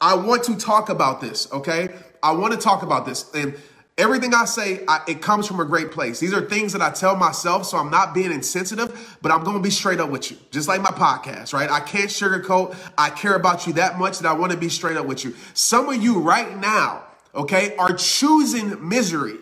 I want to talk about this, okay? I want to talk about this. And everything I say, it comes from a great place. These are things that I tell myself, so I'm not being insensitive, but I'm going to be straight up with you. Just like my podcast, right? I can't sugarcoat. I care about you that much that I want to be straight up with you. Some of you right now, okay, are choosing misery,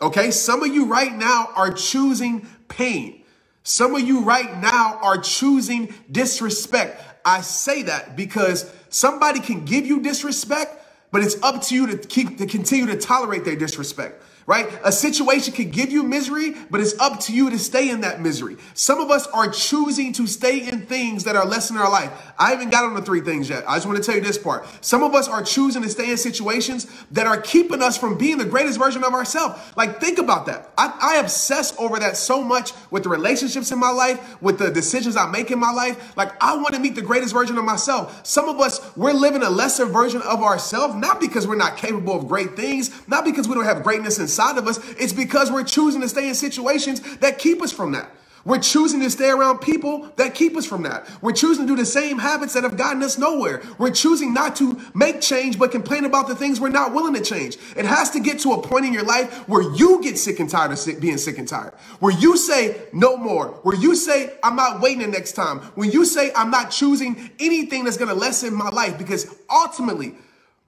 okay? Some of you right now are choosing pain. Some of you right now are choosing disrespect. I say that because somebody can give you disrespect, but it's up to you to continue to tolerate their disrespect, right? A situation can give you misery, but it's up to you to stay in that misery. Some of us are choosing to stay in things that are less in our life. I haven't got on the 3 things yet. I just want to tell you this part. Some of us are choosing to stay in situations that are keeping us from being the greatest version of ourselves. Like, think about that. I obsess over that so much with the relationships in my life, with the decisions I make in my life. Like, I want to meet the greatest version of myself. Some of us, we're living a lesser version of ourselves, not because we're not capable of great things, not because we don't have greatness inside of us. It's because we're choosing to stay in situations that keep us from that. We're choosing to stay around people that keep us from that. We're choosing to do the same habits that have gotten us nowhere. We're choosing not to make change, but complain about the things we're not willing to change. It has to get to a point in your life where you get sick and tired of being sick and tired. Where you say no more. Where you say I'm not waiting the next time. When you say I'm not choosing anything that's going to lessen my life, because ultimately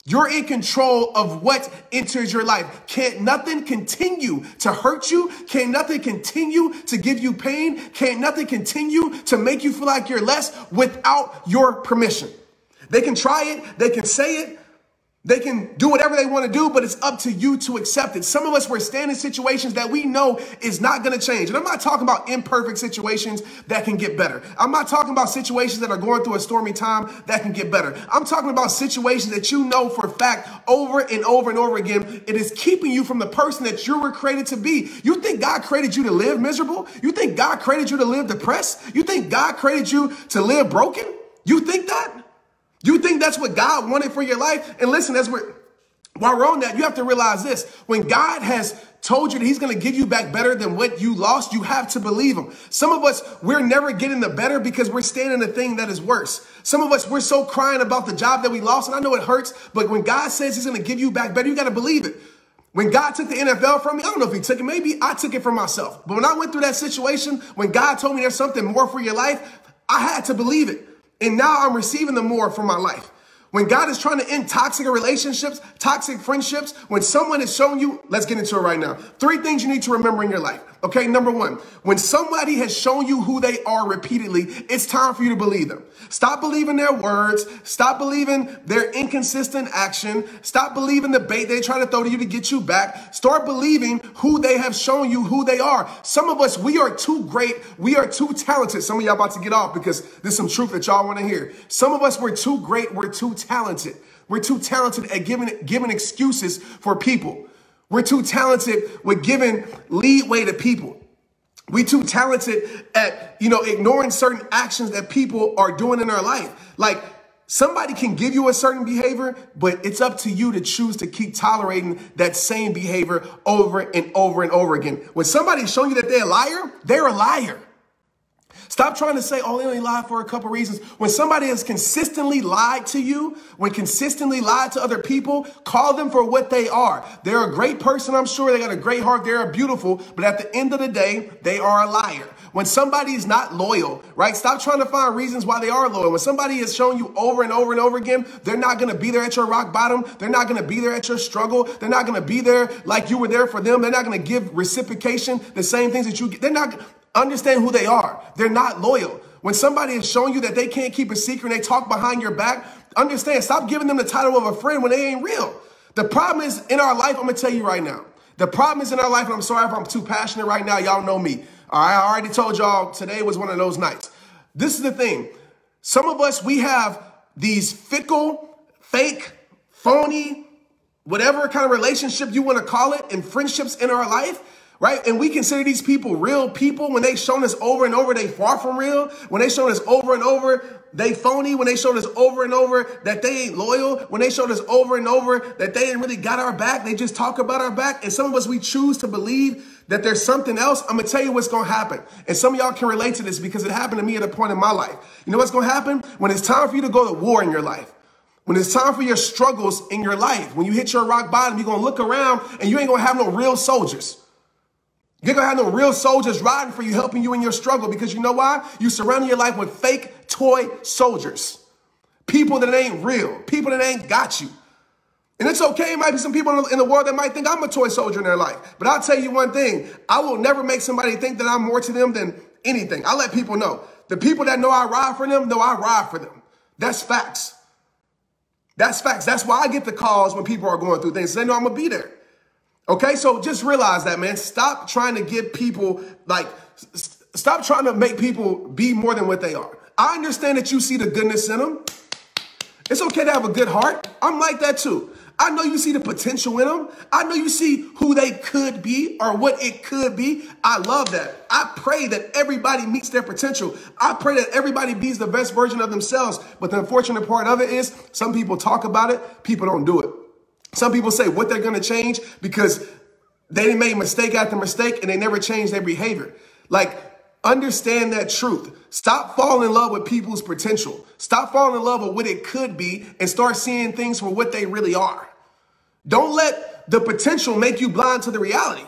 you're in control of what enters your life. Can't nothing continue to hurt you? Can't nothing continue to give you pain? Can't nothing continue to make you feel like you're less without your permission? They can try it. They can say it. They can do whatever they want to do, but it's up to you to accept it. Some of us, we're staying in situations that we know is not going to change. And I'm not talking about imperfect situations that can get better. I'm not talking about situations that are going through a stormy time that can get better. I'm talking about situations that you know for a fact over and over and over again, it is keeping you from the person that you were created to be. You think God created you to live miserable? You think God created you to live depressed? You think God created you to live broken? You think that? You think that's what God wanted for your life? And listen, while we're on that, you have to realize this. When God has told you that he's going to give you back better than what you lost, you have to believe him. Some of us, we're never getting the better because we're staying in the thing that is worse. Some of us, we're so crying about the job that we lost. And I know it hurts, but when God says he's going to give you back better, you got to believe it. When God took the NFL from me, I don't know if he took it. Maybe I took it from myself. But when I went through that situation, when God told me there's something more for your life, I had to believe it. And now I'm receiving the more from my life. When God is trying to end toxic relationships, toxic friendships, when someone is showing you, let's get into it right now. 3 things you need to remember in your life. Okay, number 1, when somebody has shown you who they are repeatedly, it's time for you to believe them. Stop believing their words. Stop believing their inconsistent action. Stop believing the bait they try to throw to you to get you back. Start believing who they have shown you who they are. Some of us, we are too great. We are too talented. Some of y'all about to get off because there's some truth that y'all want to hear. Some of us, we're too great. We're too talented. We're too talented at giving excuses for people. We're too talented with giving leeway to people. We're too talented at, ignoring certain actions that people are doing in their life. Like, somebody can give you a certain behavior, but it's up to you to choose to keep tolerating that same behavior over and over and over again. When somebody's showing you that they're a liar, they're a liar. Stop trying to say, oh, they only lied for a couple reasons. When somebody has consistently lied to you, when consistently lied to other people, call them for what they are. They're a great person, I'm sure. They got a great heart. They're beautiful. But at the end of the day, they are a liar. When somebody is not loyal, right? Stop trying to find reasons why they are loyal. When somebody is showing you over and over and over again, they're not going to be there at your rock bottom. They're not going to be there at your struggle. They're not going to be there like you were there for them. They're not going to give reciprocation, the same things that you get. They're not. Understand who they are. They're not loyal. When somebody is showing you that they can't keep a secret and they talk behind your back, understand, stop giving them the title of a friend when they ain't real. The problem is in our life, I'm going to tell you right now. The problem is in our life, and I'm sorry if I'm too passionate right now. Y'all know me. All right, I already told y'all today was one of those nights. This is the thing. Some of us, we have these fickle, fake, phony, whatever kind of relationship you want to call it, and friendships in our life. Right? And we consider these people real people. When they've shown us over and over, they far from real. When they shown us over and over, they phony. When they showed us over and over that they ain't loyal. When they showed us over and over that they ain't really got our back. They just talk about our back. And some of us, we choose to believe that there's something else. I'm going to tell you what's going to happen. And some of y'all can relate to this because it happened to me at a point in my life. You know what's going to happen? When it's time for you to go to war in your life. When it's time for your struggles in your life, when you hit your rock bottom, you're going to look around and you ain't going to have no real soldiers. You're going to have no real soldiers riding for you, helping you in your struggle, because you know why? You surround your life with fake toy soldiers. People that ain't real. People that ain't got you. And it's okay. It might be some people in the world that might think I'm a toy soldier in their life. But I'll tell you one thing. I will never make somebody think that I'm more to them than anything. I let people know. The people that know I ride for them, know I ride for them. That's facts. That's facts. That's why I get the calls when people are going through things. They know I'm going to be there. Okay, so just realize that, man. Stop trying to get people, stop trying to make people be more than what they are. I understand that you see the goodness in them. It's okay to have a good heart. I'm like that too. I know you see the potential in them. I know you see who they could be or what it could be. I love that. I pray that everybody meets their potential. I pray that everybody be the best version of themselves. But the unfortunate part of it is some people talk about it. People don't do it. Some people say what they're going to change because they made mistake after mistake and they never change their behavior. Understand that truth. Stop falling in love with people's potential. Stop falling in love with what it could be and start seeing things for what they really are. Don't let the potential make you blind to the reality,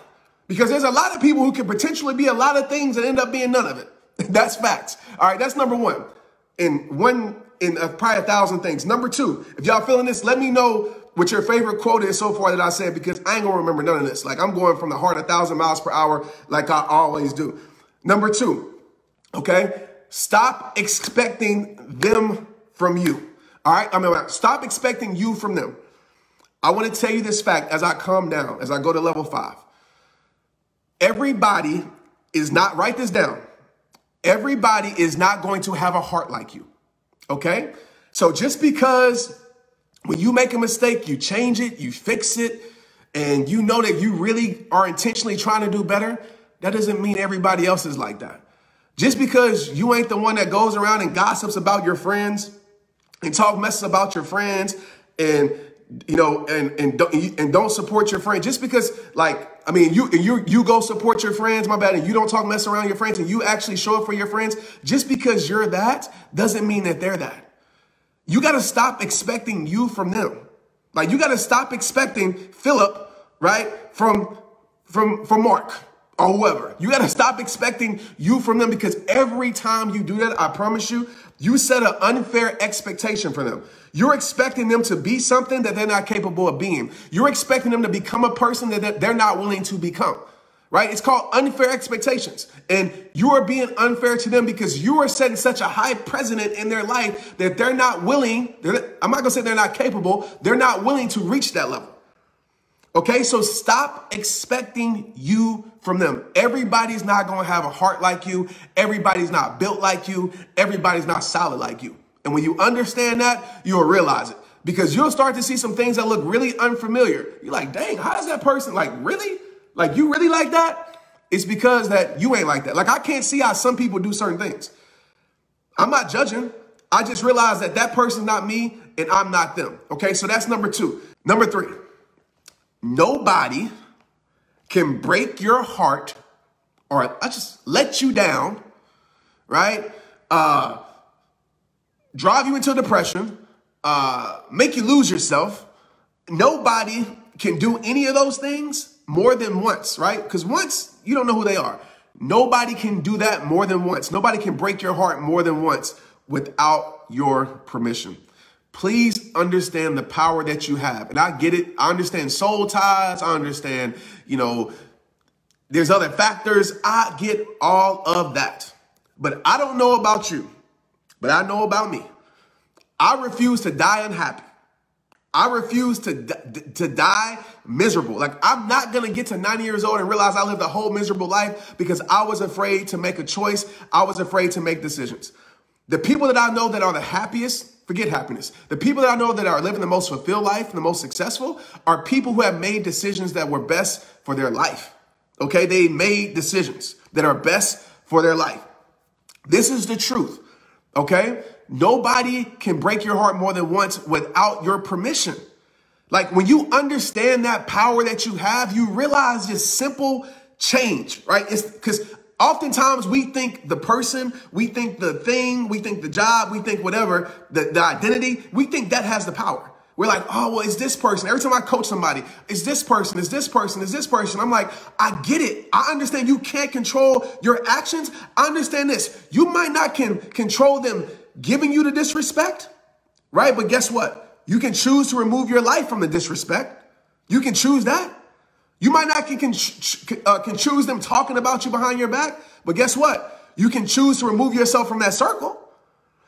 because there's a lot of people who can potentially be a lot of things and end up being none of it. That's facts. All right, that's number one. In probably 1,000 things. Number two, if y'all feeling this, let me know what your favorite quote is so far that I said, because I ain't gonna remember none of this. I'm going from the heart 1,000 miles per hour like I always do. Number two, okay? Stop expecting them from you. All right? Stop expecting you from them. I want to tell you this fact as I calm down, as I go to level 5. Everybody is not, write this down. Everybody is not going to have a heart like you. Okay? So just because when you make a mistake, you change it, you fix it, and you know that you really are intentionally trying to do better, that doesn't mean everybody else is like that. Just because you ain't the one that goes around and gossips about your friends and talk messes about your friends and don't support your friend, just because you go support your friends, my bad, and you don't talk mess around your friends and you actually show up for your friends, just because you're that doesn't mean that they're that. You got to stop expecting you from them. You got to stop expecting Philip, right, from Mark or whoever. You got to stop expecting you from them, because every time you do that, I promise you, you set an unfair expectation for them. You're expecting them to be something that they're not capable of being. You're expecting them to become a person that they're not willing to become, right? It's called unfair expectations. And you are being unfair to them because you are setting such a high precedent in their life that they're not willing. I'm not going to say they're not capable. They're not willing to reach that level. Okay, so stop expecting you from them. Everybody's not going to have a heart like you. Everybody's not built like you. Everybody's not solid like you. And when you understand that, you'll realize it, because you'll start to see some things that look really unfamiliar. You're like, dang, how does that person, really? You really like that? It's because that you ain't like that. I can't see how some people do certain things. I'm not judging. I just realized that person's not me and I'm not them. Okay, so that's number two. Number three. Nobody can break your heart or just let you down, right? Drive you into depression, make you lose yourself. Nobody can do any of those things more than once, right? Because once, you don't know who they are. Nobody can do that more than once. Nobody can break your heart more than once without your permission. Please understand the power that you have. And I get it. I understand soul ties. I understand, there's other factors. I get all of that. But I don't know about you, but I know about me. I refuse to die unhappy. I refuse to die miserable. I'm not going to get to 90 years old and realize I lived a whole miserable life because I was afraid to make a choice. I was afraid to make decisions. The people that I know that are the happiest, forget happiness. The people that I know that are living the most fulfilled life and the most successful are people who have made decisions that were best for their life. Okay, they made decisions that are best for their life. This is the truth. Okay, nobody can break your heart more than once without your permission. When you understand that power that you have, you realize this simple change, right? It's because Oftentimes we think the person, we think the thing, we think the job, we think whatever, the identity, we think that has the power. We're like, oh, well, it's this person. Every time I coach somebody, it's this person, it's this person, it's this person. I'm like, I get it. I understand you can't control your actions. I understand this. You might not can control them giving you the disrespect, right? But guess what? You can choose to remove your life from the disrespect. You can choose that. You might not can choose them talking about you behind your back, but guess what? You can choose to remove yourself from that circle.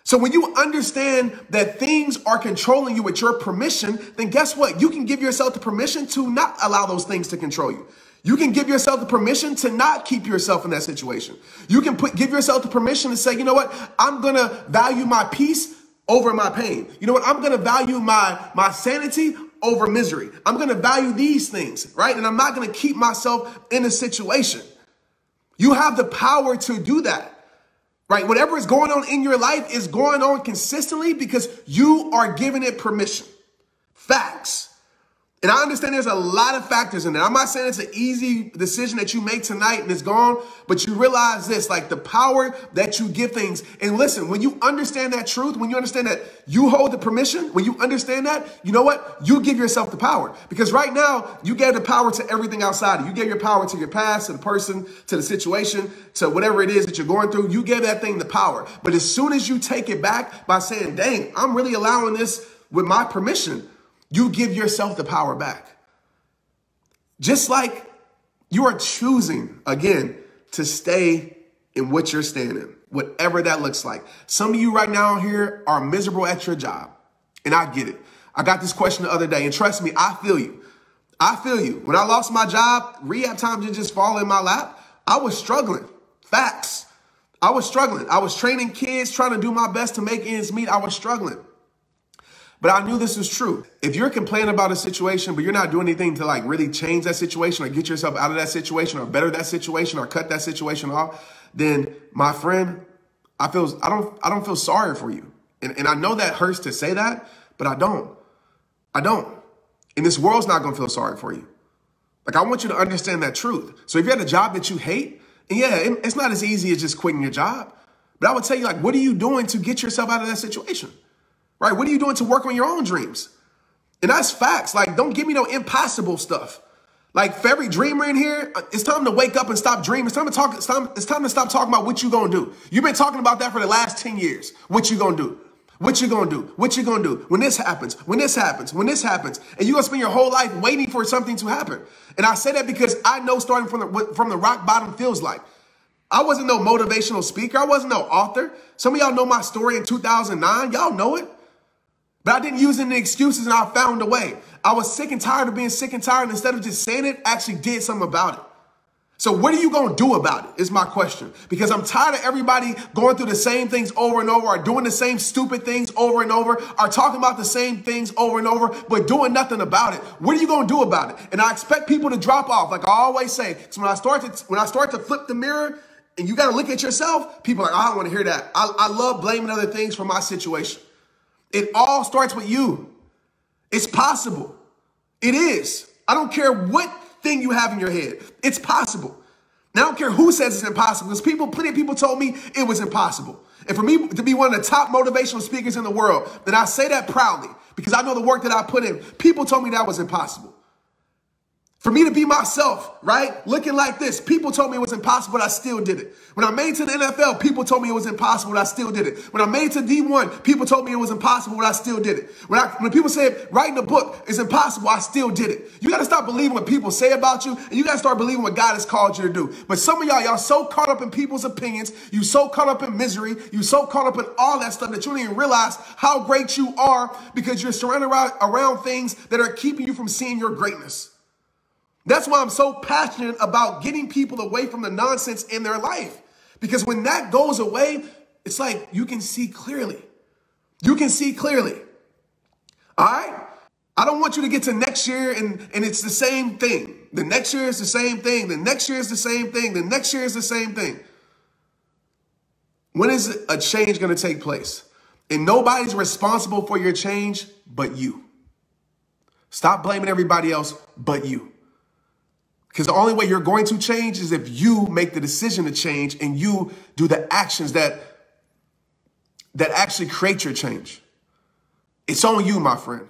So when you understand that things are controlling you with your permission, then guess what? You can give yourself the permission to not allow those things to control you. You can give yourself the permission to not keep yourself in that situation. You can give yourself the permission to say, you know what? I'm going to value my peace over my pain. You know what? I'm going to value my sanity over misery. I'm going to value these things, right? And I'm not going to keep myself in a situation. You have the power to do that. Right? Whatever is going on in your life is going on consistently because you are giving it permission. Facts. And I understand there's a lot of factors in there. I'm not saying it's an easy decision that you make tonight and it's gone, but you realize this, like the power that you give things. And listen, when you understand that truth, when you understand that you hold the permission, when you understand that, you know what? You give yourself the power. Because right now, you gave the power to everything outside. You gave your power to your past, to the person, to the situation, to whatever it is that you're going through. You gave that thing the power. But as soon as you take it back by saying, dang, I'm really allowing this with my permission, you give yourself the power back. Just like you are choosing, again, to stay in what you're standing, whatever that looks like. Some of you right now here are miserable at your job, and I get it. I got this question the other day, and trust me, I feel you. I feel you. When I lost my job, rehab time didn't just fall in my lap. I was struggling. Facts. I was struggling. I was training kids, trying to do my best to make ends meet. I was struggling. But I knew this was true. If you're complaining about a situation, but you're not doing anything to like really change that situation or get yourself out of that situation or better that situation or cut that situation off, then my friend, I don't feel sorry for you. And I know that hurts to say that, but I don't. And this world's not going to feel sorry for you. Like, I want you to understand that truth. So if you had a job that you hate, and yeah, it's not as easy as just quitting your job. But I would tell you, like, what are you doing to get yourself out of that situation? Right? What are you doing to work on your own dreams? And that's facts. Like, don't give me no impossible stuff. Like, for every dreamer in here, it's time to wake up and stop dreaming. It's time to stop talking about what you gonna do. You've been talking about that for the last 10 years. What you gonna do? What you gonna do? What you gonna do? When this happens, when this happens, when this happens. And you're gonna spend your whole life waiting for something to happen. And I say that because I know starting from the rock bottom feels like. I wasn't no motivational speaker. I wasn't no author. Some of y'all know my story in 2009. Y'all know it. But I didn't use any excuses and I found a way. I was sick and tired of being sick and tired. And instead of just saying it, I actually did something about it. So what are you going to do about it is my question. Because I'm tired of everybody going through the same things over and over, or doing the same stupid things over and over, or talking about the same things over and over, but doing nothing about it. What are you going to do about it? And I expect people to drop off. Like I always say, so when I start to flip the mirror and you got to look at yourself, people are like, I don't want to hear that. I love blaming other things for my situation. It all starts with you. It's possible. It is. I don't care what thing you have in your head. It's possible. Now, I don't care who says it's impossible, because plenty of people told me it was impossible. And for me to be one of the top motivational speakers in the world, then I say that proudly because I know the work that I put in. People told me that was impossible. For me to be myself, right? Looking like this. People told me it was impossible, but I still did it. When I made it to the NFL, people told me it was impossible, but I still did it. When I made it to D1, people told me it was impossible, but I still did it. When people said writing a book is impossible, I still did it. You got to stop believing what people say about you, and you got to start believing what God has called you to do. But some of y'all so caught up in people's opinions, you so caught up in misery, you so caught up in all that stuff that you don't even realize how great you are because you're surrounded around things that are keeping you from seeing your greatness. That's why I'm so passionate about getting people away from the nonsense in their life. Because when that goes away, it's like you can see clearly. You can see clearly. All right? I don't want you to get to next year and it's the same thing. The next year is the same thing. The next year is the same thing. The next year is the same thing. When is a change going to take place? And nobody's responsible for your change but you. Stop blaming everybody else but you. Because the only way you're going to change is if you make the decision to change and you do the actions that actually create your change. It's on you, my friend.